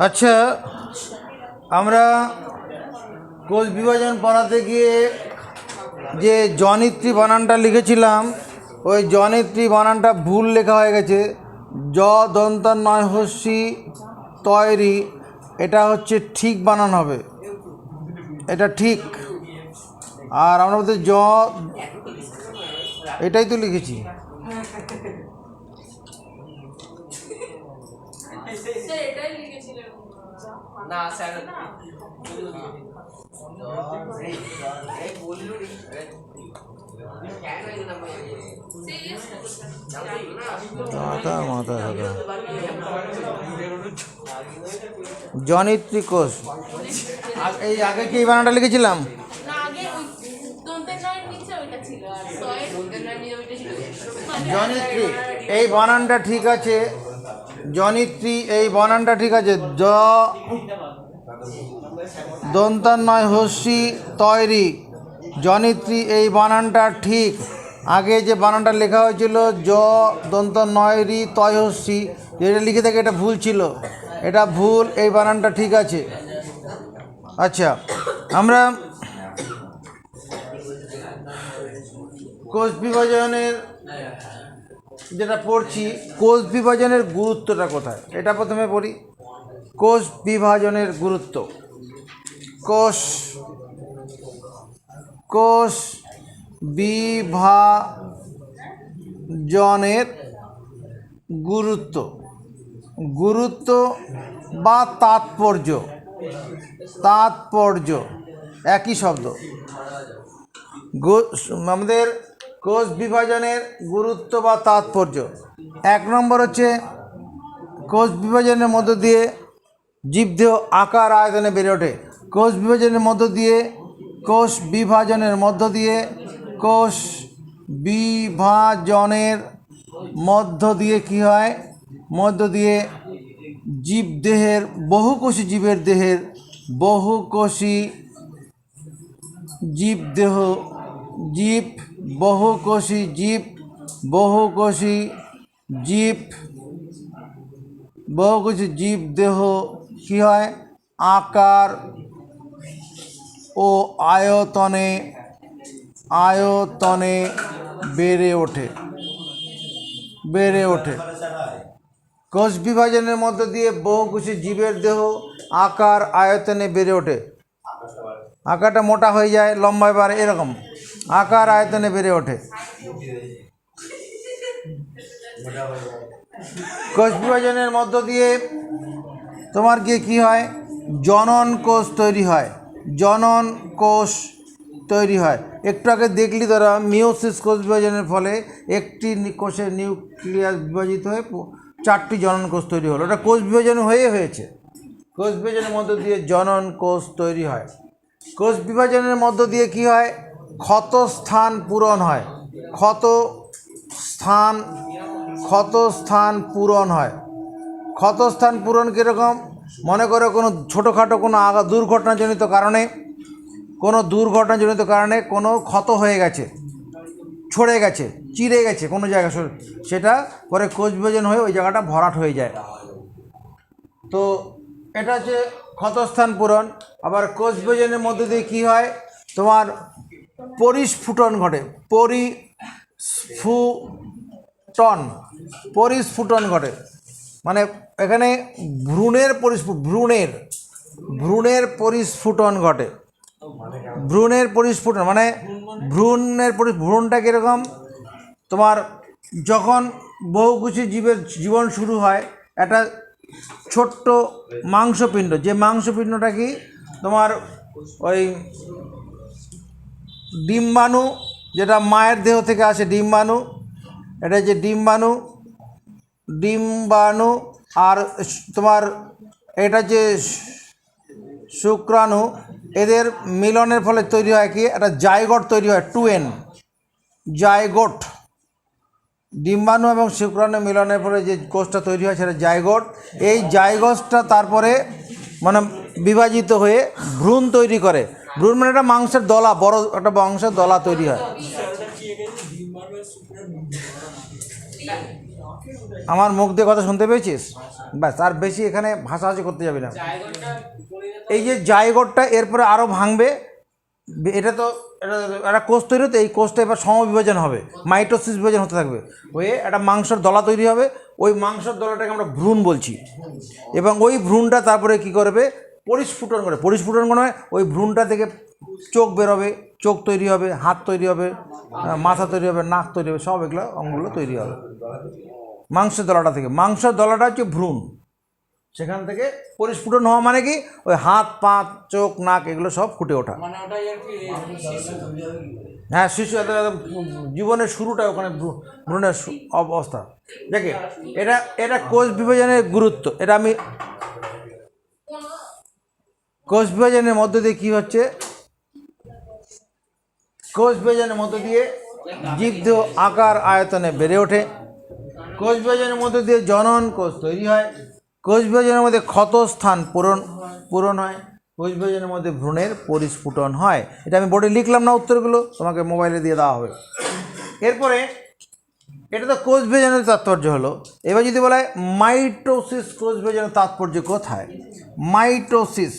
আচ্ছা, আমরা কোষ বিভাজন পড়াতে গিয়ে যে জনিত্রী বানানটা লিখেছিলাম, ওই জনিত্রী বানানটা ভুল লেখা হয়ে গেছে। জ দন্ত নয় হস্যি তৈরি, এটা হচ্ছে ঠিক বানান হবে, এটা ঠিক। আর আমরা বলতে জ, এটাই তো লিখেছি। জনিত্রী কোষ, এই আগে কি এই বানানটা লিখেছিলাম? জনিত্রী এই বানানটা ঠিক আছে, জনিত্রী এই বানানটা ঠিক আছে। জ দন্ত নয় হস্যি তৈরি, জনিত্রী এই বানানটা ঠিক। আগে যে বানানটা লেখা হয়েছিল জ দন্ত নয় রি তয় হস্যি, যেটা লিখে থাকে এটা ভুল ছিল, এটা ভুল, এই বানানটা ঠিক আছে। আচ্ছা, আমরা কোষ বিভাজনের যেটা পড়ছি, কোষ বিভাজনের গুরুত্বটা কোথায় এটা প্রথমে পড়ি। কোষ বিভাজনের গুরুত্ব, কোষ বিভাজনের গুরুত্ব বা তাৎপর্য একই শব্দ। আমাদের কোষ বিভাজনের গুরুত্ব বা তাৎপর্য, এক নম্বর হচ্ছে কোষ বিভাজনের মধ্য দিয়ে জীবদেহ আকার আয়তনে বেড়ে ওঠে। কোষ বিভাজনের মধ্য দিয়ে কী হয়, মধ্য দিয়ে জীবদেহের বহুকোষী জীবদেহ কী হয়, আকার ও আয়তনে বেড়ে ওঠে। কোষ বিভাজনের মধ্য দিয়ে বহুকোষী জীবের দেহ আকার আয়তনে বেড়ে ওঠে। আকারটা মোটা হয়ে যায়, লম্বায় বাড়ে, এরকম আকার আয়তনে বেড়ে ওঠে। কোষ বিভাজনের মধ্য দিয়ে তোমার কি হয়, জনন কোষ তৈরি হয়। একটু আগে দেখলি তারা মিওসিস কোষ বিভাজনের ফলে একটি কোষের নিউক্লিয়াস বিভাজিত হয়ে 4টি জনন কোষ তৈরি হলো, ওটা কোষ বিভাজন হয়েছে। কোষ বিভাজনের মধ্য দিয়ে জনন কোষ তৈরি হয়। কোষ বিভাজনের মধ্য দিয়ে কি হয়, ক্ষত স্থান পূরণ হয়। ক্ষত স্থান পূরণ কীরকম, মনে করো কোনো ছোটোখাটো কোনো দুর্ঘটনাজনিত কারণে কোনো ক্ষত হয়ে গেছে, ছড়ে গেছে, চিড়ে গেছে কোনো জায়গা, সেটা পরে কোষ বিভাজন হয়ে ওই জায়গাটা ভরাট হয়ে যায়। তো এটা হচ্ছে ক্ষতস্থান পূরণ। আবার কোষ বিভাজনের মধ্যে দিয়ে কী হয়, তোমার পরিস্ফুটন ঘটে। পরিস্ফুটন ঘটে মানে এখানে ভ্রূণের পরিস্ফুটন ঘটে। মানে ভ্রূণটা কীরকম, তোমার যখন বহুকোষী জীবের জীবন শুরু হয়, একটা ছোট্ট মাংসপিণ্ড, যে মাংসপিণ্ডটা কি তোমার ওই ডিম্বাণু, যেটা মায়ের দেহ থেকে আসে, ডিম্বাণু, এটা যে ডিম্বাণু আর তোমার এটা যে শুক্রাণু, এদের মিলনের ফলে তৈরি হয় কি, একটা জাইগোট তৈরি হয়, 2n জাইগোট। ডিম্বাণু এবং শুক্রাণু মিলনের ফলে যে কোষটা তৈরি হয় সেটা জাইগোট। এই জাইগোটটা তারপরে মানে বিভাজিত হয়ে ভ্রূণ তৈরি করে। ভ্রূণ মানে একটা মাংসের দলা, বড় একটা মাংসের দলা তৈরি হয়। আমার মুখ দিয়ে কথা শুনতে পেয়েছিস? ব্যাস, আর বেশি এখানে ভাষাভাষি করতে যাবি না। এই যে জায়গোটটা এরপরে আরও ভাঙবে, এটা তো একটা কোষ তৈরি হতো, এই কোষটা এবার সমবিভাজন হবে, মাইটোসিস বিভাজন হতে থাকবে, হয়ে একটা মাংসের দলা তৈরি হবে। ওই মাংসের দলাটাকে আমরা ভ্রূণ বলছি, এবং ওই ভ্রূণটা তারপরে কি করবে, পরিস্ফুটন করে। পরিস্ফুটন করে ওই ভ্রূণটা থেকে চোখ বেরোবে, চোখ তৈরি হবে, হাত তৈরি হবে, মাথা তৈরি হবে, নাক তৈরি হবে, সব এগুলো অঙ্গগুলো তৈরি হবে মাংসের দলাটা থেকে। মাংসের দলাটা হচ্ছে ভ্রূণ, সেখান থেকে পরিস্ফুটন হওয়া মানে কি, ওই হাত পা চোখ নাক এগুলো সব ফুটে ওঠা। হ্যাঁ, শিশু জীবনের শুরুটা ওখানে ভ্রূণের অবস্থা। দেখে এটা কোষ বিভাজনের গুরুত্ব। এটা আমি কোষ বিভাজনের মধ্য দিয়ে কী হচ্ছে, কোষ বিভাজনের মধ্য দিয়ে জীবদেহ আকার আয়তনে বেড়ে ওঠে। কোষ বিভাজনের মধ্য দিয়ে জনন কোষ তৈরি হয়। কোষ বিভাজনের মধ্যে ক্ষতস্থান পূরণ হয়। কোষ বিভাজনের মধ্যে ভ্রূণের পরিস্ফুটন হয়। এটা আমি বোর্ডে লিখলাম না, উত্তরগুলো তোমাকে মোবাইলে দিয়ে দেওয়া হবে। এরপরে এটা তো কোষ বিভাজনের তাৎপর্য হলো। এবার যদি বলা হয় মাইটোসিস কোষ বিভাজনের তাৎপর্য কোথায়? মাইটোসিস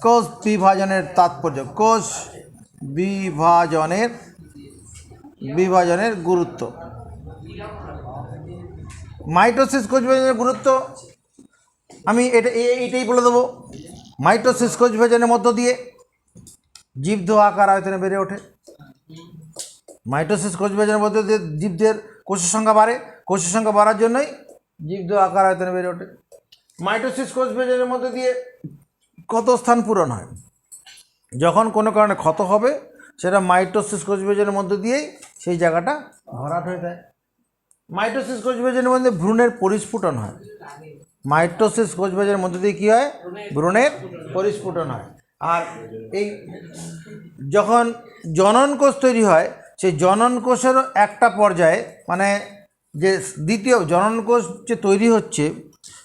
কোষ বিভাজনের তাৎপর্য, কোষ বিভাজনের গুরুত্ব। মাইটোসিস কোষ বিভাজনের গুরুত্ব আমি এইটাই বলে দেবো। মাইটোসিস কোষ বিভাজনের মধ্য দিয়ে জীবদেহ আকার আয়তনে বেড়ে ওঠে। মাইটোসিস কোষ বিভাজনের মধ্য দিয়ে জীবদের কোষের সংখ্যা বাড়ে। কোষের সংখ্যা বাড়ার জন্যই জীবদেহ আকার আয়তনে বেড়ে ওঠে। মাইটোসিস কোষ বিভাজনের মধ্য দিয়ে ক্ষতস্থান পূরণ হয়। যখন কোনো কারণে ক্ষত হবে, সেটা মাইটোসিস কোষ বিভাজনের মধ্য দিয়েই সেই জায়গাটা ভরাট হয়ে যায়। মাইটোসিস কোষ বিভাজনের মধ্যে ভ্রূণের পরিস্ফুটন হয়। মাইটোসিস কোষ বিভাজনের মধ্য দিয়ে কী হয়, ভ্রূণের পরিস্ফুটন হয়। আর এই যখন জনন কোষ তৈরি হয়, সেই জনন কোষেরও একটা পর্যায়ে, মানে যে দ্বিতীয় জনন কোষ যে তৈরি হচ্ছে,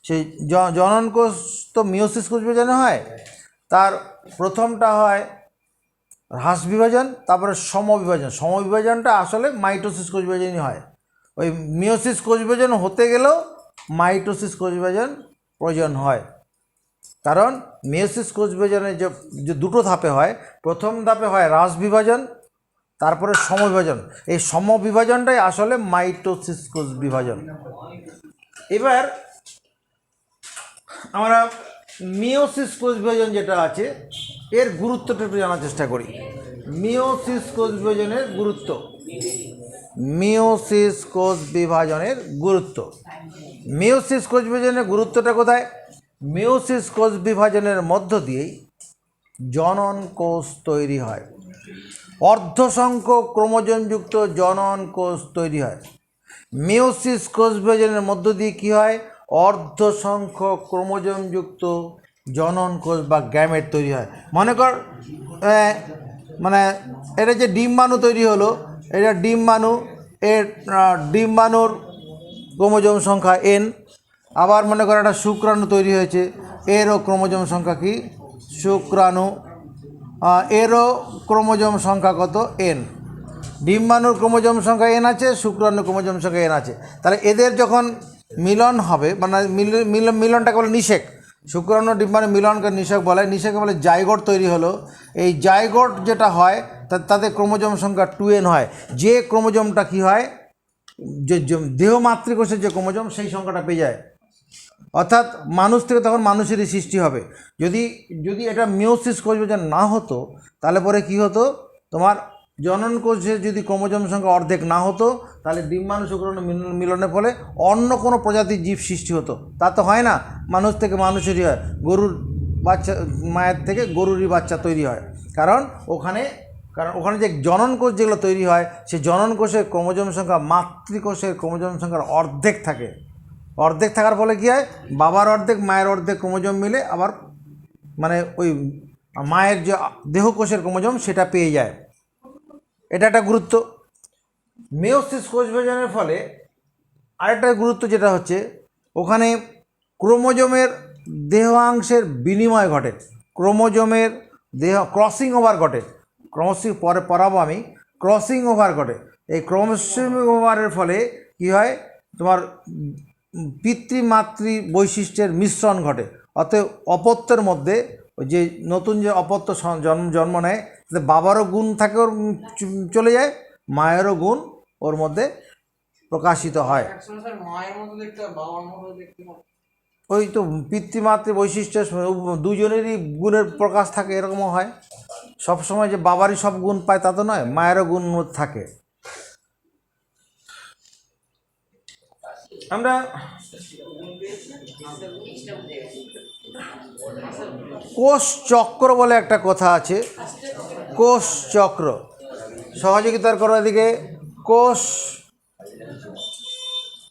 সেই জনন কোষ তো মিওসিস কোষ বিভাজনে হয়। তার প্রথমটা হয় হ্রাস বিভাজন, তারপরে সমবিভাজন। সমবিভাজনটা আসলে মাইটোসিস কোষ বিভাজনই হয়। ওই মিওসিস কোষ বিভাজন হতে গেলেও মাইটোসিস কোষ বিভাজন প্রয়োজন হয়, কারণ মিওসিস কোষ বিভাজনের যে দুটো ধাপে হয়, প্রথম ধাপে হয় হ্রাস বিভাজন, তারপরে সমবিভাজন। এই সমবিভাজনটাই আসলে মাইটোসিস কোষ বিভাজন। এবার আমরা মিওসিস কোষ বিভাজন যেটা আছে, এর গুরুত্বটা একটু জানার চেষ্টা করি। মিওসিস কোষ বিভাজনের গুরুত্ব। মিওসিস কোষ বিভাজনের গুরুত্ব। মিওসিস কোষ বিভাজনের গুরুত্বটা কোথায়? মিওসিস কোষ বিভাজনের মধ্য দিয়েই জনন কোষ তৈরি হয়। অর্ধসংখ্যক ক্রোমোজোমযুক্ত জনন কোষ তৈরি হয়। মিওসিস কোষ বিভাজনের মধ্য দিয়ে কী হয়? অর্ধসংখ্যক ক্রোমোজোমযুক্ত জনন কোষ বা গ্যামেট তৈরি হয়। মনে কর মানে এটা যে ডিম্বাণু তৈরি হলো, এটা ডিম্বাণু, এর ডিম্বাণুর ক্রোমোজোম সংখ্যা n। আবার মনে কর একটা শুক্রাণু তৈরি হয়েছে, এরও ক্রোমোজোম সংখ্যা কি? শুক্রাণু, এরও ক্রোমোজোম সংখ্যা কত? n। ডিম্বাণুর ক্রোমোজোম সংখ্যা n আছে, শুক্রাণুর ক্রোমোজোম সংখ্যা n আছে। তাহলে এদের যখন মিলন হবে, মানে মিলনটাকে বলে নিষেক। শুক্রাণু ডিম্বাণু মিলনকে নিষেক বলে। নিষেকে বলে জাইগোট তৈরি হলো। এই জাইগোট যেটা হয় তাদের ক্রোমোজোম সংখ্যা 2n হয়। যে ক্রোমোজোমটা কি হয়, যে দেহ মাতৃকোষের যে ক্রোমোজোম, সেই সংখ্যাটা পেয়ে যায়। অর্থাৎ মানুষ থেকে তখন মানুষেরই সৃষ্টি হবে। যদি এটা মিওসিস কোষ বিভাজন না হতো, তাহলে পরে কি হতো, তোমার জনন কোষের যদি ক্রোমোজোম সংখ্যা অর্ধেক না হতো, তাহলে ডিম্বাণু শুক্রাণু মিলনের ফলে অন্য কোনো প্রজাতির জীব সৃষ্টি হতো। তা তো হয় না, মানুষ থেকে মানুষেরই হয়। গরুর বাচ্চা, মায়ের থেকে গরুরই বাচ্চা তৈরি হয়। কারণ ওখানে যে জনন কোষ যেগুলো তৈরি হয়, সেই জনন কোষের ক্রোমোজোম সংখ্যা মাতৃকোষের ক্রোমোজোম সংখ্যার অর্ধেক থাকে। অর্ধেক থাকার ফলে কী হয়, বাবার অর্ধেক মায়ের অর্ধেক ক্রোমোজোম মিলে আবার মানে ওই মায়ের যে দেহকোষের ক্রোমোজোম সেটা পেয়ে যায়। এটা একটা গুরুত্ব। মিওসিস কোষ বিভাজনের ফলে আরেকটা গুরুত্ব যেটা হচ্ছে, ওখানে ক্রোমোজোমের দেহাংশের বিনিময় ঘটে। ক্রোমোজোমের ক্রসিং ওভার ঘটে। পরে পড়াবো আমি। ক্রসিং ওভার ঘটে। এই ক্রোমোসোমিক ব্যবহারের ফলে কি হয়, তোমার পিতৃমাতৃ বৈশিষ্ট্যের মিশ্রণ ঘটে। অতএব অপত্যের মধ্যে ওই যে নতুন যে অপত্য জন্ম নেয়, বাবারও গুণ থাকে ওর চলে যায়, মায়েরও গুণ ওর মধ্যে প্রকাশিত হয়। ওই তো পিতৃমাতৃ বৈশিষ্ট্য দুজনেরই গুণের প্রকাশ থাকে, এরকমও হয়। সবসময় যে বাবারই সব গুণ পায় তা তো নয়, মায়েরও গুণ থাকে। আমরা কোষ চক্র বলে একটা কথা আছে, কোষ চক্র। সহযোগিতার করো এদিকে, কোষ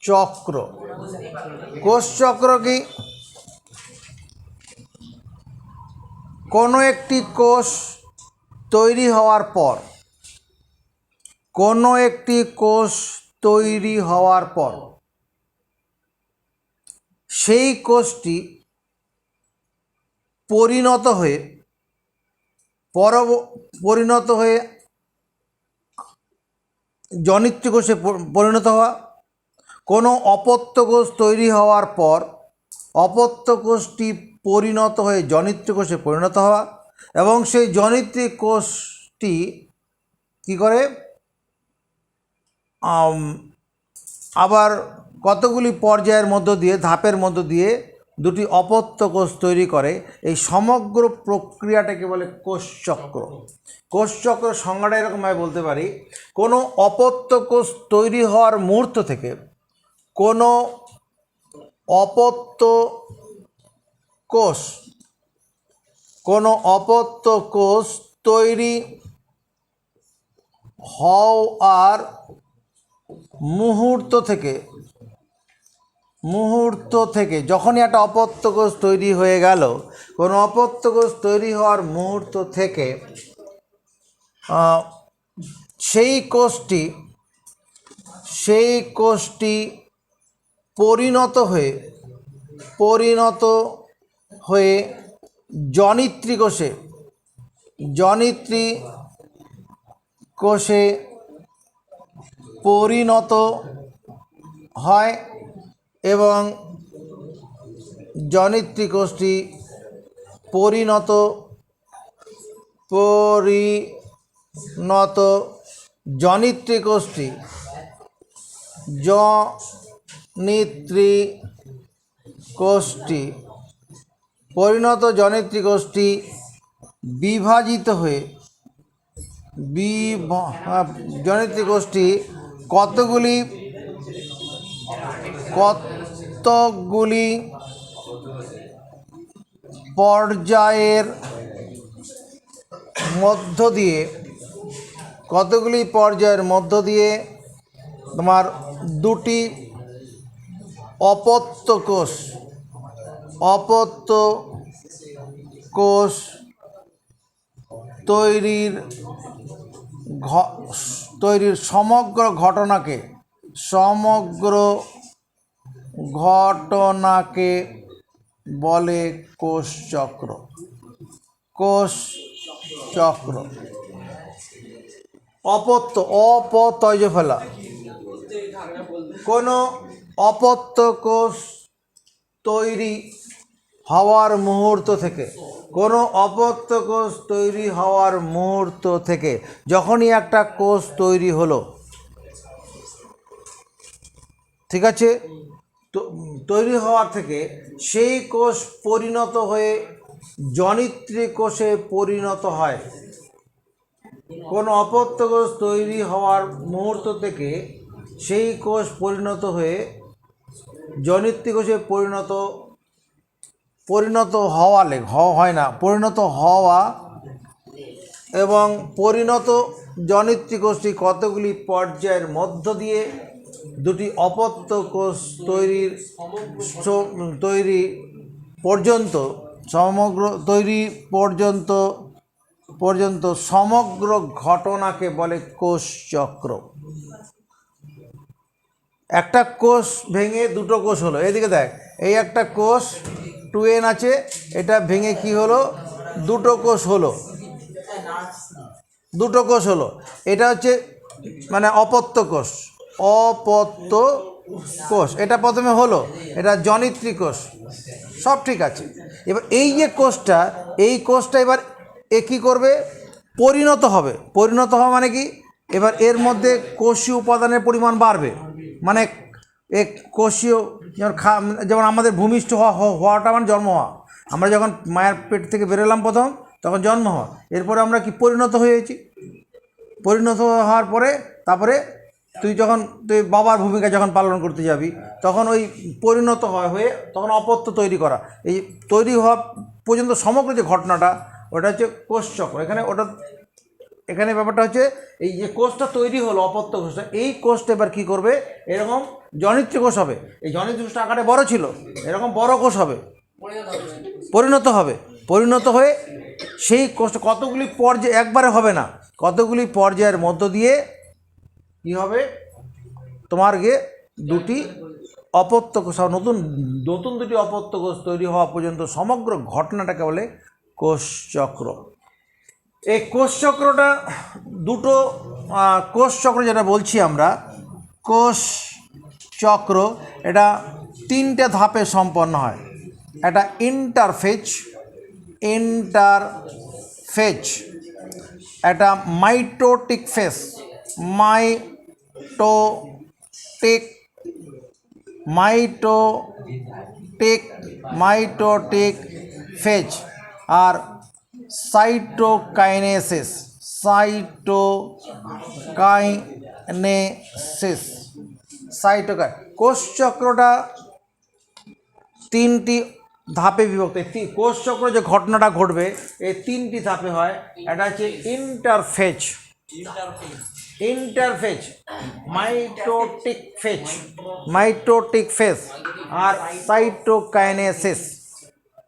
চক্র। কোষ চক্র কি? কোনো একটি কোষ তৈরি হওয়ার পর, কোনো একটি কোষ তৈরি হওয়ার পর সেই কোষটি পরিণত হয়ে জনিত্রী কোষে পরিণত হওয়া। কোনো অপত্য কোষ তৈরি হওয়ার পর অপত্য কোষটি পরিণত হয়ে জনিত্রী কোষে পরিণত হওয়া, এবং সেই জনিত্রী কোষটি কী করে আবার কতগুলি পর্যায়ের মধ্য দিয়ে, ধাপের মধ্য দিয়ে দুটি অপত্য কোষ তৈরি করে। এই সমগ্র প্রক্রিয়াটাকে বলে কোষচক্র। কোষচক্র সংজ্ঞাটা এরকমভাবে বলতে পারি, কোনো অপত্য কোষ তৈরি হওয়ার মুহূর্ত থেকে কোনো অপত্য কোষ তৈরি হওয়ার মুহূর্ত থেকে যখনই একটা অপত্য কোষ তৈরি হয়ে গেল, কোনো অপত্য কোষ তৈরি হওয়ার মুহূর্ত থেকে সেই কোষটি পরিণত হয়ে জনিত্রী কোষে পরিণত হয়, এবং জনিত্রী কোষটি জনিত্রী কোষটি বিভাজিত হয়ে জনিত্রী কোষটি কতগুলি পর্যায়ের মধ্য দিয়ে তোমার দুটি অপত্য কোষ তৈরির সমগ্র ঘটনাকে বলে কোষচক্র। অপত্যয় ফেলা। কোনো অপত্য কোষ তৈরি হওয়ার মুহূর্ত থেকে যখনই একটা কোষ তৈরি হলো, ঠিক আছে, তো তৈরি হওয়ার থেকে সেই কোষ পরিণত হয়ে জনিত্রী কোষে পরিণত হয়। কোনো অপত্য কোষ তৈরি হওয়ার মুহূর্ত থেকে সেই কোষ পরিণত হয়ে জনিত্রী কোষে পরিণত হওয়া, এবং পরিণত জনিত্রী কোষটি কতগুলি পর্যায়ের মধ্য দিয়ে দুটি অপত্য কোষ তৈরি পর্যন্ত সমগ্র ঘটনাকে বলে কোষচক্র। একটা কোষ ভেঙে দুটো কোষ হলো, এদিকে দেখ, এই একটা কোষ 2n আছে, এটা ভেঙে কি হলো, দুটো কোষ হলো। এটা হচ্ছে মানে অপত্য কোষ, অপত্য কোষ এটা প্রথমে হলো, এটা জনিত্রী কোষ, সব ঠিক আছে। এবার এই যে কোষটা, এই কোষটা এবার এ কী করবে, পরিণত হবে। পরিণত হওয়া মানে কি, এবার এর মধ্যে কোষীয় উপাদানের পরিমাণ বাড়বে, মানে এক কোষীয় যেমন আমাদের ভূমিষ্ঠ হওয়াটা মানে জন্ম হওয়া, আমরা যখন মায়ের পেট থেকে বেরোলাম প্রথম তখন জন্ম হওয়া, এরপরে আমরা কি পরিণত হয়েছি। পরিণত হওয়ার পরে তারপরে তুই বাবার ভূমিকা যখন পালন করতে যাবি তখন ওই পরিণত হয়ে তখন অপত্য তৈরি করা, এই তৈরি হওয়া পর্যন্ত সমগ্র যে ঘটনাটা ওটা হচ্ছে কোষচক্র। এখানে ব্যাপারটা হচ্ছে এই যে কোষটা তৈরি হলো, অপত্য কোষটা, এই কোষটা এবার কী করবে, এরকম জনিত্রী কোষ হবে। এই জনিত্রী কোষটা আকারে বড় ছিল, এরকম বড় কোষ হবে, পরিণত হবে। পরিণত হয়ে সেই কোষটা কতগুলি পর্যায়ে, একবারে হবে না, কতগুলি পর্যায়ের মধ্য দিয়ে কী হবে, তোমার গিয়ে দুটি অপত্য কোষ, নতুন নতুন দুটি অপত্য কোষ তৈরি হওয়া পর্যন্ত সমগ্র ঘটনাটাকে বলে কোষচক্র। এই কোষচক্রটা দুটো কোষচক্র যেটা বলছি আমরা কোষচক্র, এটা তিনটে ধাপে সম্পন্ন হয়। একটা ইন্টারফেজ, একটা মাইটোটিক ফেজ, মাইটোটিক ফেজ, আর সাইটোকাইনেসিস। কোষচক্রটা তিনটি ধাপে বিভক্ত। কোষচক্র যে ঘটনাটা ঘটবে এই তিনটি ধাপে হয়। এটা হচ্ছে ইন্টারফেজ, মাইটোটিক ফেজ আর সাইটোকাইনেসিস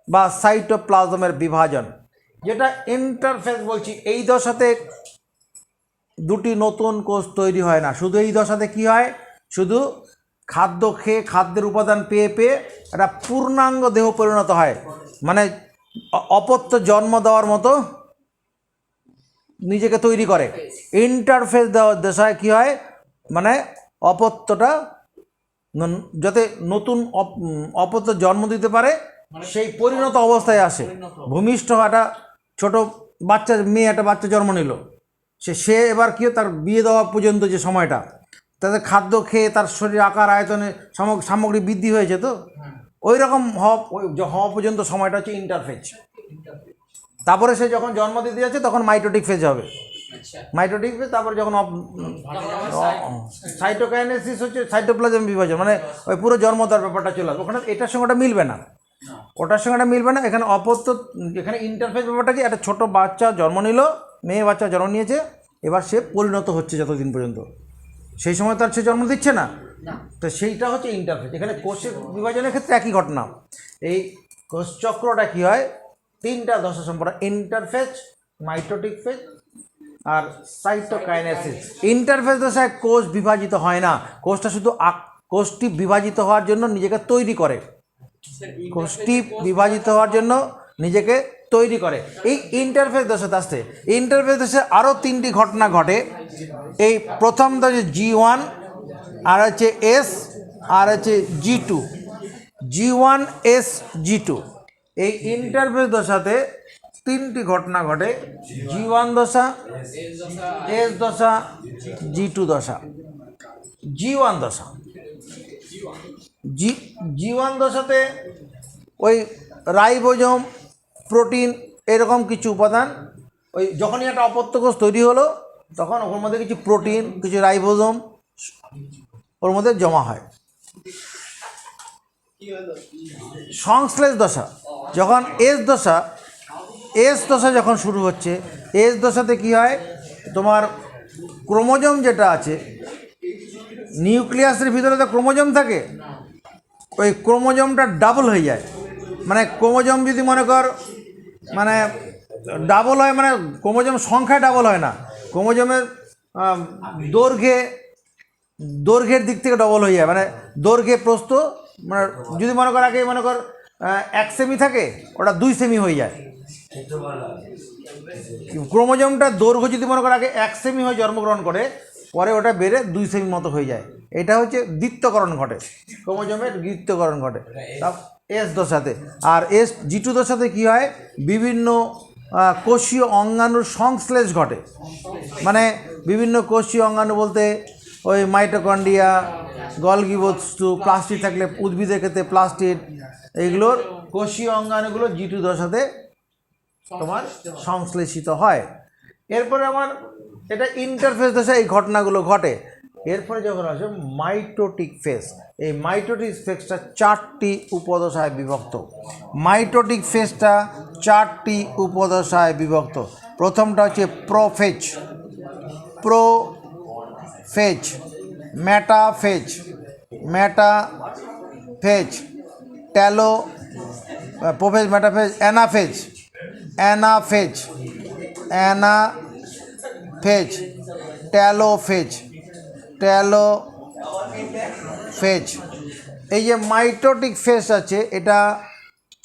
বা সাইটোপ্লাজমের বিভাজন। যেটা ইন্টারফেজ বলছি, এই দশাতে দুটি নতুন কোষ তৈরি হয় না। শুধু এই দশাতে কি হয়, শুধু খাদ্য খেয়ে খাদ্যের উপাদান পেয়ে পেয়ে একটা পূর্ণাঙ্গ দেহ পরিণত হয়, মানে অপত্য জন্ম দেওয়ার মতো নিজেকে তৈরি করে। ইন্টারফেজ দশায় কী হয়, মানে অপত্যটা যাতে নতুন অপত্য জন্ম দিতে পারে সেই পরিণত অবস্থায় আসে। ভূমিষ্ঠ একটা ছোট বাচ্চা, মেয়ে একটা বাচ্চা জন্ম নিল, সে এবার কী, তার বিয়ে দেওয়া পর্যন্ত যে সময়টা, তাদের খাদ্য খেয়ে তার শরীর আকার আয়তনে সামগ্রিক বৃদ্ধি হয়েছে, তো ওই রকম হওয়া পর্যন্ত সময়টা হচ্ছে ইন্টারফেজ। তারপরে সে যখন জন্ম দিতে যাচ্ছে তখন মাইটোটিক ফেজ হবে। মাইটোটিক ফেজ, তারপরে যখন সাইটোকাইনেসিস হচ্ছে সাইটোপ্লাজম বিভাজন, মানে ওই পুরো জন্ম দেওয়ার ব্যাপারটা চলে আসবে। ওখানে এটার সঙ্গে ওটা মিলবে না, ওটার সঙ্গে এটা মিলবে না। এখানে অপত্য, এখানে ইন্টারফেজ ব্যাপারটা কি, একটা ছোটো বাচ্চা জন্ম নিল, মেয়ে বাচ্চা জন্ম নিয়েছে, এবার সে পরিণত হচ্ছে যতদিন পর্যন্ত, সেই সময় তার সে জন্ম দিচ্ছে না, তো সেইটা হচ্ছে ইন্টারফেজ। এখানে কোষের বিভাজনের ক্ষেত্রে একই ঘটনা। এই কোষচক্রটা কী হয়, তিনটা দশা সম্পর্ক, ইন্টারফেজ, মাইটোটিক ফেজ আর সাইটোকাইনেসিস। ইন্টারফেজ দশায় কোষ বিভাজিত হয় না, কোষটা শুধু কোষটি বিভাজিত হওয়ার জন্য নিজেকে তৈরি করে, কোষটি বিভাজিত হওয়ার জন্য নিজেকে তৈরি করে। এই ইন্টারফেজ দশাতে আসতে, ইন্টারফেজ দশায় আরও তিনটি ঘটনা ঘটে। এই প্রথমটা হচ্ছে G1, আর হচ্ছে S, আর হচ্ছে G2, G1, S, G2। এই ইন্টারফেজ দশাতে তিনটি ঘটনা ঘটে, G1 দশা, S দশা, G2 দশা। G1 দশা, G1 দশাতে ওই রাইবোজোম, প্রোটিন, এরকম কিছু উপাদান, ওই যখনই একটা অপত্য কোষ তৈরি হলো তখন ওর মধ্যে কিছু প্রোটিন, কিছু রাইবোজোম ওর মধ্যে জমা হয়। সংশ্লেষ দশা, যখন এস দশা যখন শুরু হচ্ছে, এস দশাতে কী হয়, তোমার ক্রোমোজোম যেটা আছে, নিউক্লিয়াসের ভিতরে তো ক্রোমোজোম থাকে, ওই ক্রোমোজোমটা ডাবল হয়ে যায়। মানে ক্রোমোজোম যদি মনে কর মানে ডাবল হয়, মানে ক্রোমোজোম সংখ্যায় ডাবল হয় না, ক্রোমোজোমের দৈর্ঘ্যের দিক থেকে ডবল হয়ে যায়। মানে দৈর্ঘ্যে প্রস্থ, মানে যদি মনে কর আগে মনে কর 1 সেমি থাকে, ওটা 2 সেমি হয়ে যায়। ক্রোমোজোমটা দৈর্ঘ্য যদি মনে কর আগে 1 সেমি হয়ে জন্মগ্রহণ করে, পরে ওটা বেড়ে 2 সেমি মতো হয়ে যায়। এটা হচ্ছে দ্বিত্বকরণ ঘটে, ক্রোমোজোমের দ্বিত্বকরণ ঘটে এস দশাতে। আর G2 দশাতে কী হয়, বিভিন্ন কোষীয় অঙ্গাণুর সংশ্লেষ ঘটে। মানে বিভিন্ন কোষীয় অঙ্গাণু বলতে ওই মাইটোকন্ড্রিয়া, গলগি বস্তু, প্লাস্টিড থাকলে উদ্ভিদের ক্ষেত্রে প্লাস্টিড, এইগুলোর কোষীয় অঙ্গাণুগুলো G2 দশাতে তোমার সংশ্লেষিত হয়। এরপরে আমার এটা ইন্টারফেস দশা এই ঘটনাগুলো ঘটে। এরপরে যখন আসে মাইটোটিক ফেজ, এই মাইটোটিক ফেজটা 4টি উপদশায় বিভক্ত। মাইটোটিক ফেজটা 4টি উপদশায় বিভক্ত। প্রথমটা হচ্ছে prophase, metaphase, prophase, metaphase, anaphase, telophase. এই যে মাইটোটিক ফেজ আছে এটা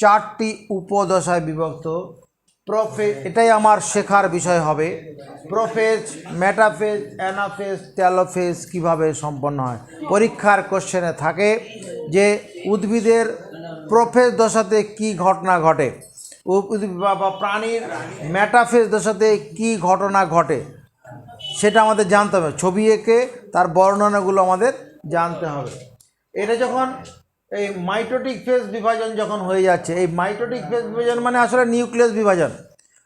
4টি উপদশায় বিভক্ত। প্রোফেজ, এটাই আমার শেখার বিষয় হবে। প্রোফেজ, মেটাফেজ, অ্যানাফেজ, টেলোফেজ কীভাবে সম্পন্ন হয়। পরীক্ষার কোশ্চেনে থাকে যে উদ্ভিদের প্রোফেজ দশাতে কি ঘটনা ঘটে, বা প্রাণীর মেটাফেজ দশাতে কি ঘটনা ঘটে, সেটা আমাদের জানতে হবে। ছবি এঁকে তার বর্ণনাগুলো আমাদের জানতে হবে। এটা যখন এই মাইটোটিক ফেজ বিভাজন যখন হয়ে যাচ্ছে, এই মাইটোটিক ফেজ বিভাজন মানে আসলে নিউক্লিয়াস বিভাজন।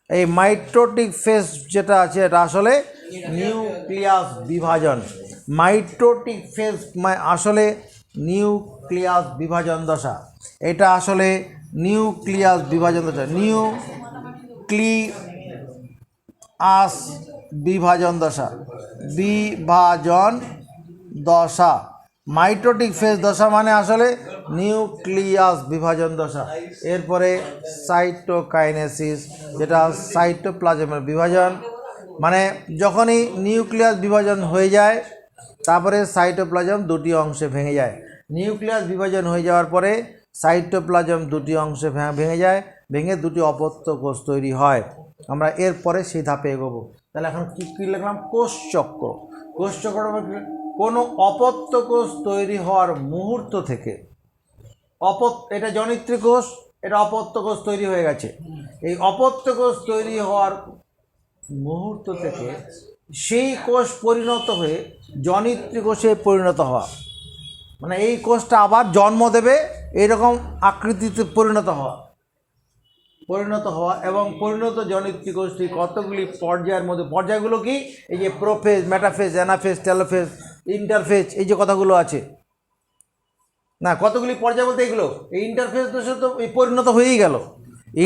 এই মাইটোটিক ফেজ যেটা আছে এটা আসলে নিউক্লিয়াস বিভাজন। মাইটোটিক ফেজ আসলে নিউক্লিয়াস বিভাজন দশা। এটা আসলে নিউক্লিয়াস বিভাজন দশা, নিউক্লিয়াস বিভাজন দশা। মাইটোটিক ফেজ দশা মানে আসলে নিউক্লিয়াস বিভাজন দশা। এরপরে সাইটোকাইনেসিস, যেটা সাইটোপ্লাজমের বিভাজন। মানে যখনই নিউক্লিয়াস বিভাজন হয়ে যায় তারপরে সাইটোপ্লাজম 2টি অংশে ভেঙে যায়। নিউক্লিয়াস বিভাজন হয়ে যাওয়ার পরে সাইটোপ্লাজম 2টি অংশে ভেঙে যায়, ভেঙে 2টি অপত্য কোষ তৈরি হয়। আমরা এরপরে সেই ধাপে এগোবো। তাহলে এখন কী লিখলাম, কোষচক্র। কোষচক্র কোনো অপত্য কোষ তৈরি হওয়ার মুহূর্ত থেকে, এটা জনিত্রী কোষ, এটা অপত্য কোষ তৈরি হয়ে গেছে। এই অপত্য কোষ তৈরি হওয়ার মুহূর্ত থেকে সেই কোষ পরিণত হয়ে জনিত্রী কোষে পরিণত হওয়া, মানে এই কোষটা আবার জন্ম দেবে এইরকম আকৃতিতে পরিণত হওয়া এবং পরিণত জনিত্রী কোষটি কতগুলি পর্যায়ের মধ্যে, পর্যায়গুলো কি, এই যে prophase, metaphase, anaphase, telophase, interphase, এই যে কথাগুলো আছে না, কতগুলি পর্যায় বলতে এইগুলো। এই ইন্টারফেজ দশা তো এই পরিণত হয়েই গেল।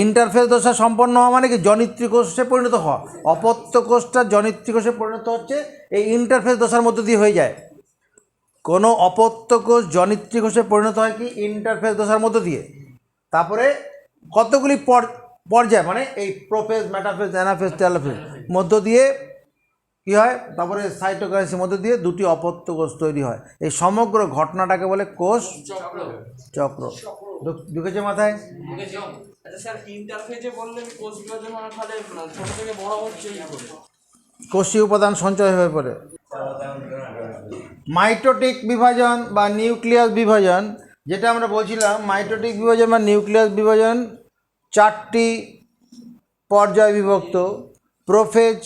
ইন্টারফেজ দশা সম্পন্ন হওয়া মানে কি, জনিত্রী কোষে পরিণত হওয়া। অপত্য কোষটা জনিত্রী কোষে পরিণত হচ্ছে এই ইন্টারফেজ দশার মধ্য দিয়ে হয়ে যায়। কোনো অপত্য কোষ জনিত্রী কোষে পরিণত হয় কি, ইন্টারফেজ দশার মধ্য দিয়ে। তারপরে কতগুলি পর্যায় মানে এই প্রোফেজ, মেটাফেজ, অ্যানাফেজ, টেলোফেজ মধ্য দিয়ে কী হয়, তারপরে সাইটোকাইনেসিসের মধ্যে দিয়ে 2টি অপত্য কোষ তৈরি হয়। এই সমগ্র ঘটনাটাকে বলে কোষ চক্র। ঢুকেছে মাথায়? কোষীয় উপাদান সঞ্চয় হয়ে পড়ে। মাইটোটিক বিভাজন বা নিউক্লিয়াস বিভাজন, যেটা আমরা বলছিলাম, মাইটোটিক বিভাজন বা নিউক্লিয়াস বিভাজন 4টি পর্যায়ে বিভক্ত: প্রোফেজ,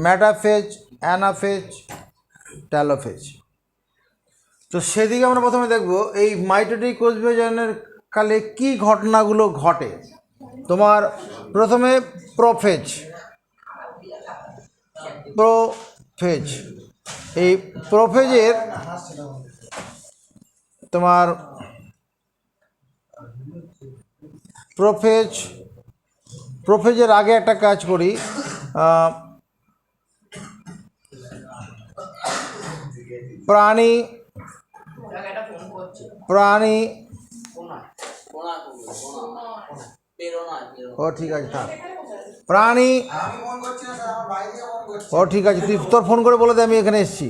মেটাফেজ, অ্যানাফেজ, টেলোফেজ। তো সেদিকে আমরা প্রথমে দেখব এই মাইটোটিক কোষ বিভাজনের কালে কি ঘটনাগুলো ঘটে। তোমার প্রথমে প্রোফেজ। এই প্রোফেজের তোমার প্রোফেজের আগে একটা কাজ করি। প্রাণী ও ঠিক আছে, থাক। প্রাণী ও ঠিক আছে, তুই তোর ফোন করে বলে দে আমি এখানে এসেছি।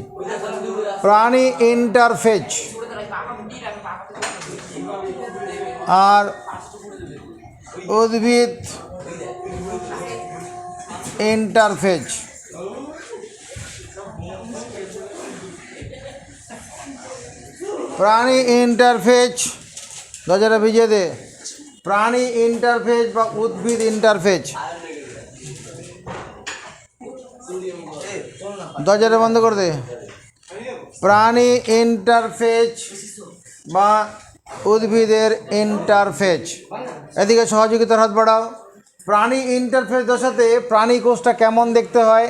প্রাণী ইন্টারফেজ আর উদ্ভিদ ইন্টারফেজ। প্রাণী ইন্টারফেজ, দরজাটা ভিজিয়ে দে। প্রাণী ইন্টারফেজ বা উদ্ভিদ ইন্টারফেজ, দরজাটা বন্ধ করে দে। প্রাণী ইন্টারফেজ বা উদ্ভিদের ইন্টারফেজ, এদিকে সহযোগিতার হাত বাড়াও। প্রাণী ইন্টারফেজ দশাতে প্রাণী কোষটা কেমন দেখতে হয়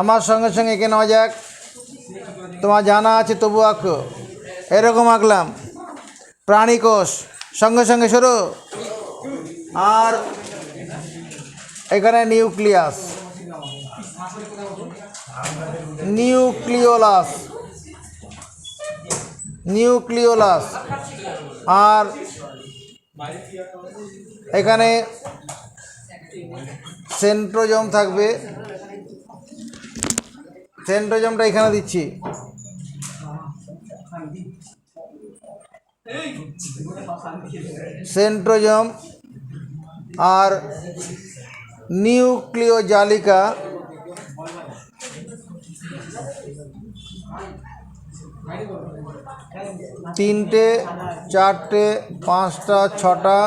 আমার সঙ্গে সঙ্গে এঁকে নেওয়া যাক। তোমার জানা আছে তবু আঁকো, এরকম আঁকলাম প্রাণী কোষ, সঙ্গে সঙ্গে শুরু। আর এখানে নিউক্লিয়াস, নিউক্লিওলাস, নিউক্লিওলাস, আর এখানে সেন্ট্রোজোম থাকবে। সেন্ট্রোজোমটা এখানে দিচ্ছি। সেন্ট্রোজোম আর নিউক্লিওজালিকা, তিনটে, চারটে, পাঁচটা, ছটা,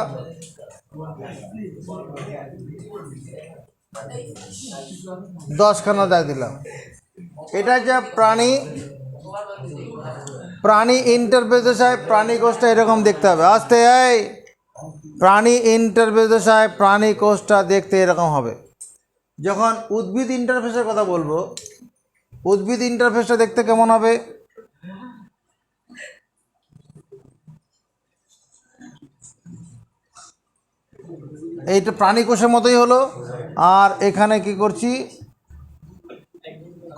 10খানা দাগ দিলাম। এটা যা প্রাণী, প্রাণী ইন্টারফেজ দশায় প্রাণী কোষটা এরকম দেখতে হবে। আস্তে, এই প্রাণী ইন্টারফেজ দশায় প্রাণী কোষটা দেখতে এরকম হবে। যখন উদ্ভিদ ইন্টারফেসের কথা বলবো, উদ্ভিদ ইন্টারফেসটা দেখতে কেমন হবে? এইটা প্রাণী কোষের মতোই হলো। আর এখানে কি করছি,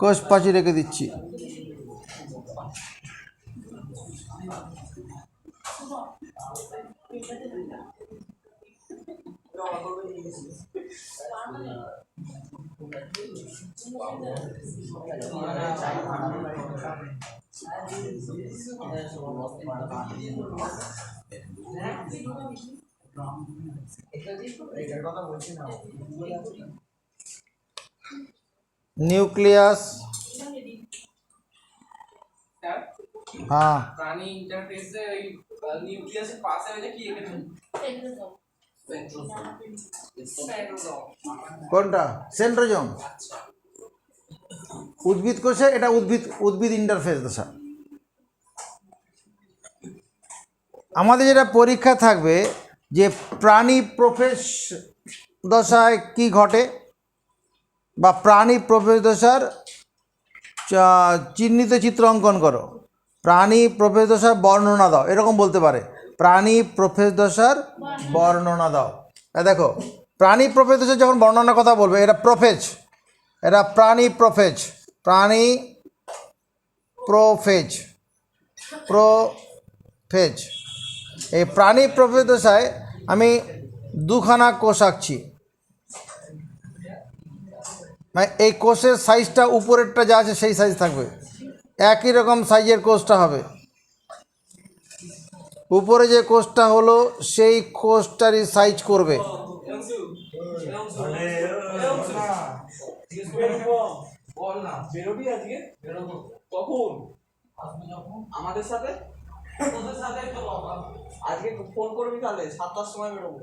কোষ পাঁচি রেখে দিচ্ছি। নিউক্লিয়াস, হ্যাঁ, প্রাণী ইন্টারফেসে ওই নিউক্লিয়াসের পাশে ওই যে কি এখানে সেন্ট্রোজোম, কোনটা? সেন্ট্রোজোম। উদ্ভিদ কোষে এটা উদ্ভিদ ইন্টারফেস দশা। আমাদের যেটা পরীক্ষা থাকবে যে প্রাণী প্রোফেজ দশায় কি ঘটে, বা প্রাণী প্রোফেজ দশার চিহ্নিত চিত্র অঙ্কন করো, প্রাণী প্রোফেজ দশার বর্ণনা দাও, এরকম বলতে পারে। প্রাণী প্রোফেজ দশার বর্ণনা দাও। দেখো, প্রাণী প্রোফেজ দশার যখন বর্ণনার কথা বলবে, এটা প্রোফেজ, এটা প্রাণী প্রোফেজ, প্রাণী প্রোফেজ, প্রোফেজ। এই প্রাণী প্রোফেজ দশায় আমি দুখানা কোষ আঁকছি। মানে এই কোষের সাইজটা উপরেরটা যা আছে সেই সাইজ থাকবে, একই রকম সাইজের কোষটা হবে। উপরে যে কোষটা হলো সেই কোষটারই সাইজ করবে। বল না বেরোবি আজকে? বেরোবো কখন? আমাদের সাথে, তোদের সাথে তো আজকে ফোন করবি তাহলে 7টার সময় বেরোবো।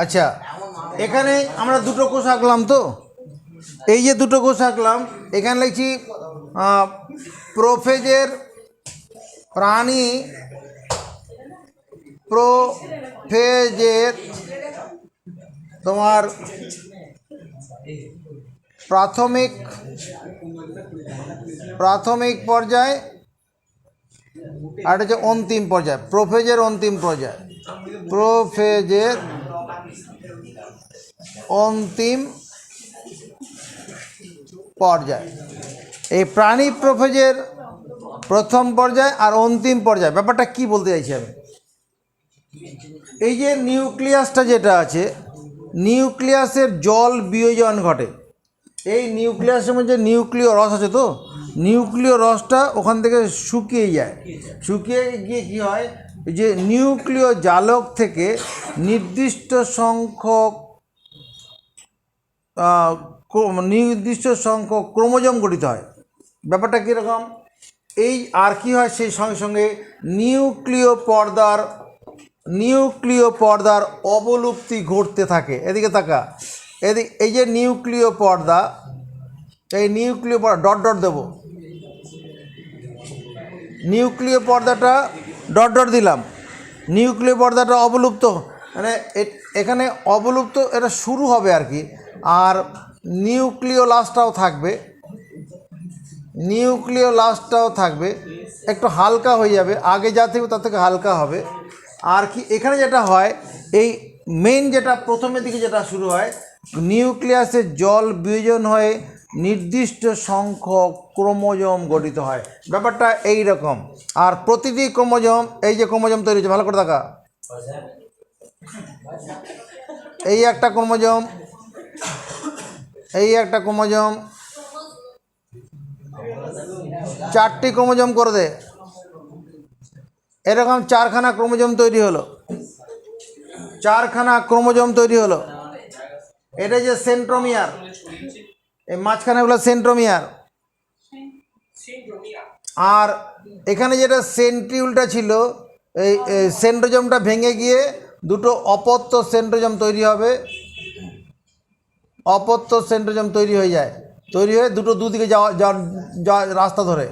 আচ্ছা, এখানে আমরা দুটো কোষ আঁকলাম। তো এই যে দুটো কোষ আঁকলাম, এখানে লিখছি প্রোফেজের, প্রাণী প্রোফেজের তোমার প্রাথমিক পর্যায় আর হচ্ছে অন্তিম পর্যায়। প্রোফেজের অন্তিম পর্যায়, প্রোফেজের অন্তিম পর্যায়। এই প্রাণী প্রোফেজের প্রথম পর্যায় আর অন্তিম পর্যায়, ব্যাপারটা কি বলতে চাইছি আমি? এই যে নিউক্লিয়াসটা যেটা আছে, নিউক্লিয়াসের জল বিয়োজন ঘটে। এই নিউক্লিয়াসের মধ্যে নিউক্লিয় রস আছে, তো নিউক্লিয় রসটা ওখান থেকে শুকিয়ে যায়, শুকিয়ে গিয়ে কী হয়, যে নিউক্লিয় জালক থেকে নির্দিষ্ট সংখ্যক ক্রোমোজোম গঠিত হয়। ব্যাপারটা কীরকম, এই আর কি হয়, সেই সঙ্গে সঙ্গে নিউক্লিয় পর্দার অবলুপ্তি ঘটতে থাকে। এদিকে তাকা, এই যে নিউক্লিয় পর্দা, এই নিউক্লিয় পর্দা ডট ডট দেব, নিউক্লিয় পর্দাটা ডট ডট দিলাম, নিউক্লিয় পর্দাটা অবলুপ্ত, মানে এখানে অবলুপ্ত, এটা শুরু হবে আর কি। আর নিউক্লিয় লাশটাও থাকবে, একটু হালকা হয়ে যাবে, আগে যা থেকে তার থেকে হালকা হবে। আর কি এখানে যেটা হয়, এই মেইন যেটা প্রথমের দিকে যেটা শুরু হয়, নিউক্লিয়াসে জল বিয়োজন হয়ে নির্দিষ্ট সংখ্যক ক্রোমোজোম গঠিত হয়। ব্যাপারটা এই রকম। আর প্রতিটি ক্রোমোজোম, এই যে ক্রোমোজোম তৈরি হচ্ছে, ভালো করে দেখা, এই একটা ক্রোমোজোম, চারটি ক্রোমোজোম করে দে, এরকম চারখানা ক্রোমোজোম তৈরি হলো। এটা যে সেন্ট্রোমিয়ার, এই মাঝখানেগুলো সেন্ট্রোমিয়ার। আর এখানে যেটা সেন্ট্রিউলটা ছিল, এই সেন্ট্রোজোমটা ভেঙে গিয়ে দুটো অপত্য সেন্ট্রোজোম তৈরি হবে, তৈরি হয়ে দুটো দুদিকে যাওয়া রাস্তা ধরে।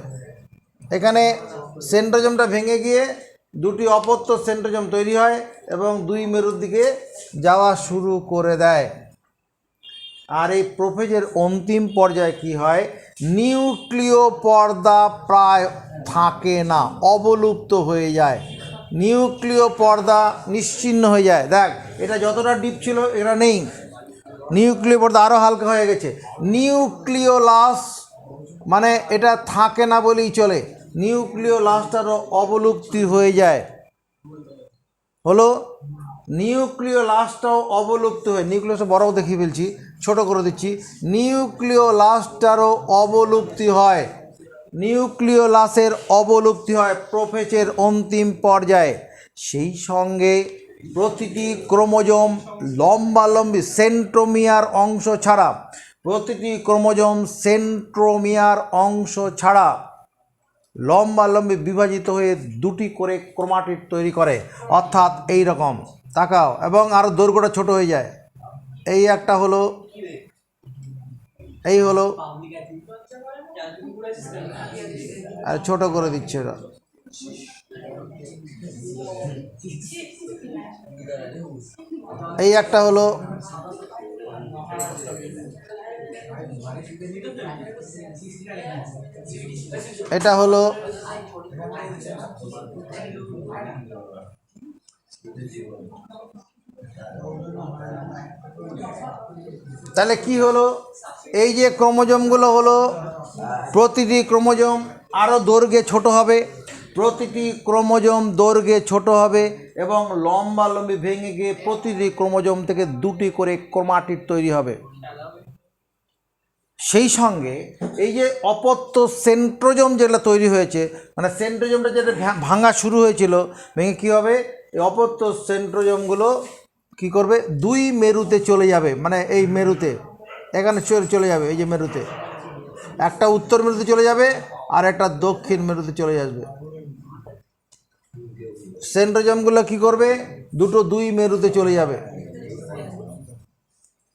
এখানে সেন্ট্রোজোমটা ভেঙে গিয়ে দুটি অপত্য সেন্ট্রোজোম তৈরি হয় এবং দুই মেরুর দিকে যাওয়া শুরু করে দেয়। আর এই প্রোফেজের অন্তিম পর্যায়ে কি হয়, নিউক্লিয় পর্দা প্রায় থাকে না, অবলুপ্ত হয়ে যায়, নিউক্লিয় পর্দা নিশ্চিহ্ন হয়ে যায়। দেখ, এটা যতটা ডিপ ছিল এটা নেই, নিউক্লিয় পর্দা আরও হালকা হয়ে গেছে। নিউক্লিয় লাশ মানে এটা থাকে না বলেই চলে, নিউক্লিয় লাশটারও অবলুপ্তি হয়ে যায়। হলো নিউক্লিয় লাশটাও অবলুপ্ত হয়ে, নিউক্লিয়াসটা বড় দেখিয়ে ফেলছি, ছোট করে দিচ্ছি, নিউক্লিয় লাশটারও অবলুপ্তি হয়, নিউক্লিয় লাশের অবলুপ্তি হয় প্রোফেজের অন্তিম পর্যায়ে। সেই সঙ্গে প্রতিটি ক্রোমোজোম লম্বালম্বি সেন্ট্রোমিয়ার অংশ ছাড়া লম্বালম্বি বিভাজিত হয়ে দুটি করে ক্রোমাটিড তৈরি করে, অর্থাৎ এই রকম তাকাও, এবং আরও দৈর্ঘ্যটা ছোট হয়ে যায়। এই একটা হলো, এই হলো, আর ছোট করে দিচ্ছে এটা, এই একটা হলো, এটা হলো, তাহলে কি হলো, এই যে ক্রোমোজোমগুলো হলো, প্রতিটি ক্রোমোজোম আরও দৈর্ঘ্যে ছোট হবে, এবং লম্বালম্বি ভেঙে গিয়ে প্রতিটি ক্রোমোজোম থেকে দুটি করে ক্রোমাটিড তৈরি হবে। সেই সঙ্গে এই যে অপত্য সেন্ট্রোজোম যেটা তৈরি হয়েছে, মানে সেন্ট্রোজোমটা যেটা ভাঙা শুরু হয়েছিল, ভেঙে কী হবে, এই অপত্য সেন্ট্রোজোমগুলো কী করবে, দুই মেরুতে চলে যাবে, মানে এই মেরুতে, এখানে চলে যাবে, এই যে মেরুতে, একটা উত্তর মেরুতে চলে যাবে আর একটা দক্ষিণ মেরুতে চলে আসবে। সেন্ট্রোজোমগুলো কী করবে, দুই মেরুতে চলে যাবে।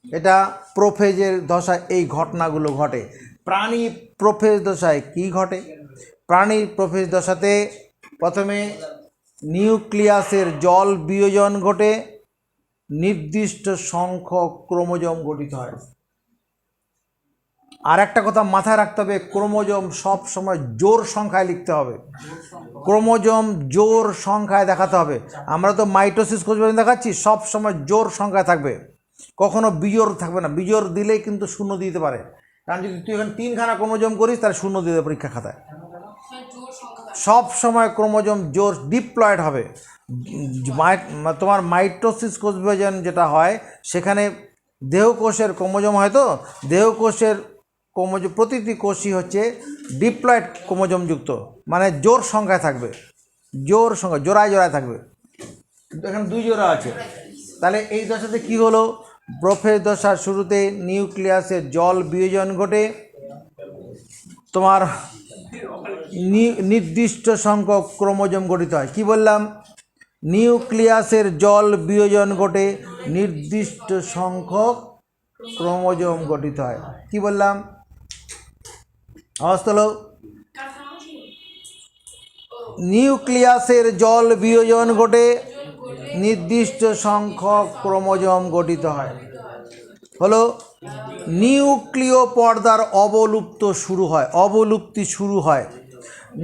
এটা প্রোফেজের দশায় এই ঘটনাগুলো ঘটে। প্রাণী প্রোফেজ দশায় কি ঘটে, প্রাণীর প্রোফেজ দশাতে প্রথমে নিউক্লিয়াসের জল বিয়োজন ঘটে, নির্দিষ্ট সংখ্যক ক্রোমোজোম গঠিত হয়। আর একটা কথা মাথায় রাখতে হবে, ক্রোমোজোম সব সময় জোর সংখ্যায় লিখতে হবে, ক্রোমোজোম জোর সংখ্যায় দেখাতে হবে। আমরা তো মাইটোসিস কোষ বিভাজন দেখাচ্ছি, সব সময় জোর সংখ্যায় থাকবে, কখনো বিজোড় থাকবে না। বিজোড় দিলেই কিন্তু শূন্য দিতে পারে, কারণ যদি তুই এখানে 3খানা ক্রোমোজোম করিস তাহলে শূন্য দিতে পরীক্ষা খাতায়। সব সময় ক্রোমোজোম জোর ডিপ্লয়েড হবে। তোমার মাইটোসিস কোষ বিভাজন যেটা হয়, সেখানে দেহকোষের ক্রোমোজোম হয়, তো দেহকোষের ক্রোমোজোম, প্রতিটি কোষই হচ্ছে ডিপ্লয়েড ক্রোমোজোমযুক্ত, মানে জোড় সংখ্যায় থাকবে, জোড় সংখ্যা, জোড়ায় জোড়ায় থাকবে। এখানে 2 জোড়া আছে। তাহলে এই দশাতে কি হলো, প্রোফেজ দশার শুরুতে নিউক্লিয়াসের জল বিয়োজন ঘটে, তোমার নির্দিষ্ট সংখ্যক ক্রোমোজোম গঠিত হয়। কি বললাম, নিউক্লিয়াসের জল বিয়োজন ঘটে, নির্দিষ্ট সংখ্যক ক্রোমোজোম গঠিত হয়। কি বললাম, আওয়াজ তোলো। নিউক্লিয়াসের জল বিয়োজন ঘটে, নির্দিষ্ট সংখ্যক ক্রোমোজোম গঠিত হয়। হলো নিউক্লিয় পর্দার অবলুপ্ত শুরু হয়, অবলুপ্তি শুরু হয়।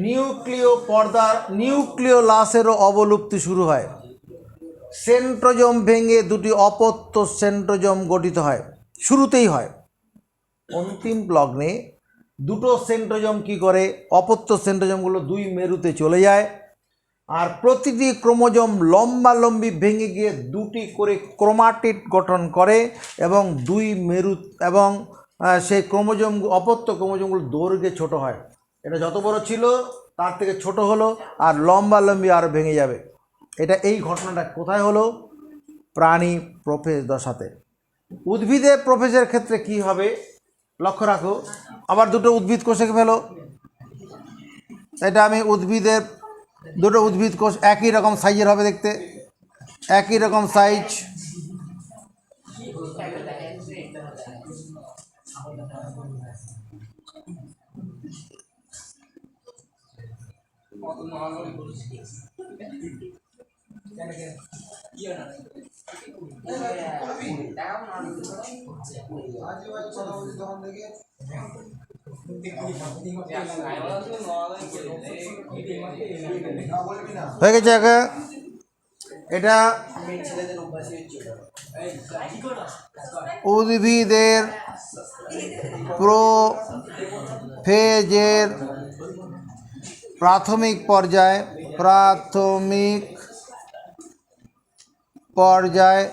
নিউক্লিয় পর্দার, নিউক্লিওলাসেরও অবলুপ্তি শুরু হয়। সেন্ট্রোজোম ভেঙে 2টি অপত্য সেন্ট্রোজোম গঠিত হয়, শুরুতেই হয়। অন্তিম লগ্নে 2টো সেন্ট্রোজোম কি করে, অপত্য সেন্ট্রোজোমগুলো 2 মেরুতে চলে যায়, আর প্রতিটি ক্রোমোজোম লম্বালম্বি ভেঙে গিয়ে 2টি করে ক্রোমাটিড গঠন করে এবং 2 মেরু, এবং সেই ক্রোমোজোম, অপত্য ক্রোমোজোমগুলো দৈর্ঘ্যে ছোট হয়। এটা যত বড় ছিল তার থেকে ছোট হলো, আর লম্বালম্বি আরও ভেঙে যাবে। এটা, এই ঘটনাটা কোথায় হলো, প্রাণী প্রোফেজ দশাতে। উদ্ভিদের প্রোফেজের ক্ষেত্রে কি হবে লক্ষ্য রাখো। আবার 2টো উদ্ভিদ কোষে ফেলো। এটা আমি উদ্ভিদের 2টো উদ্ভিদ কোষ একই রকম সাইজের হবে দেখতে, একই রকম সাইজ। হয়ে গেছে একা। এটা উদ্ভিদের প্রোফেজের প্রাথমিক পর্যায়, প্রাথমিক পর্যায়,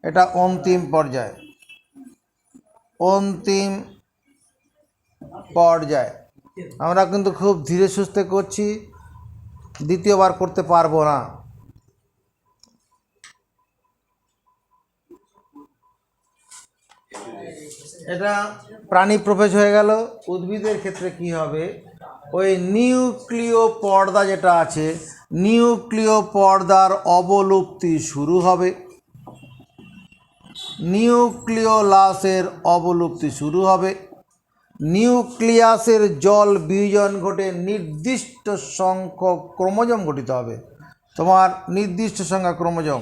এটা অন্তিম পর্যায়, অন্তিম পর্যায়। আমরা কিন্তু খুব ধীরে সুস্থে করছি, দ্বিতীয়বার করতে পারবো না। এটা প্রাণী প্রোফেজ হয়ে গেল। উদ্ভিদের ক্ষেত্রে কি হবে, ওই নিউক্লিয় পর্দা যেটা আছে, নিউক্লিয় পর্দার অবলুপ্তি শুরু হবে, নিউক্লিওলাসের অবলুপ্তি শুরু হবে। নিউক্লিয়াসের জল বিয়োজন ঘটে, নির্দিষ্ট সংখ্যক ক্রোমোজোম গঠিত হবে। তোমার নির্দিষ্ট সংখ্যক ক্রোমোজোম,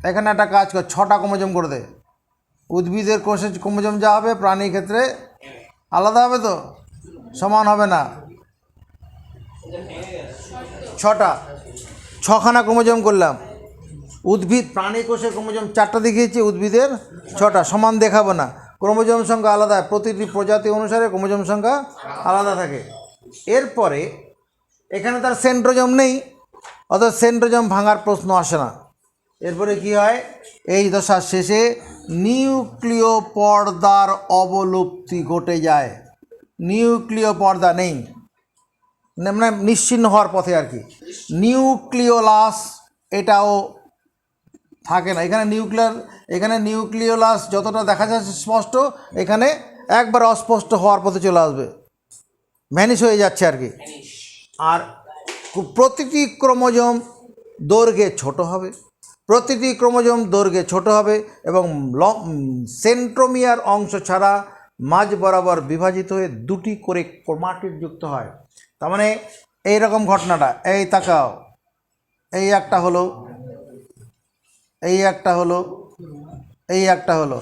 এখানে একটা কাজ কর, 6টা ক্রোমোজোম করে দে। উদ্ভিদের কোষে ক্রোমোজোম যা হবে, প্রাণীর ক্ষেত্রে আলাদা হবে, তো সমান হবে না। 6খানা ক্রোমোজোম করলাম। উদ্ভিদ, প্রাণী কোষে ক্রোমোজোম 4টা দেখিয়েছি, উদ্ভিদের 6টা, সমান দেখাবো না, ক্রোমোজোম সংখ্যা আলাদা, প্রতিটি প্রজাতি অনুসারে ক্রোমোজোম সংখ্যা আলাদা থাকে। এরপরে এখানে তার সেন্ট্রোজোম নেই, অর্থাৎ সেন্ট্রোজোম ভাঙার প্রশ্ন আসে না। এরপরে কি হয়, এই দশার শেষে নিউক্লিয় পর্দার অবলুপ্তি ঘটে যায়, নিউক্লিয় পর্দা নেই, মানে নিশ্চিহ্ন হওয়ার পথে আর কি। নিউক্লিওলাস এটাও থাকে না। এখানে নিউক্লিওলাস যতটা দেখা যাচ্ছে স্পষ্ট, এখানে একবার অস্পষ্ট হওয়ার পথে চলে আসবে, ভ্যানিশ হয়ে যাচ্ছে আর কি। আর প্রতিটি ক্রোমোজোম দৈর্ঘ্যে ছোট হবে, প্রতিটি ক্রোমোজোম দৈর্ঘ্যে ছোট হবে এবং সেন্ট্রোমিয়ার অংশ ছাড়া মাঝ বরাবর বিভাজিত হয়ে 2টি করে ক্রোমাটিড যুক্ত হয়। তার মানে এইরকম ঘটনাটা, এই তাকাও, এই একটা হলো, এই একটা হলো, এই একটা হলো,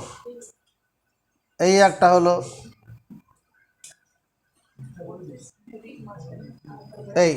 এই একটা হলো, এই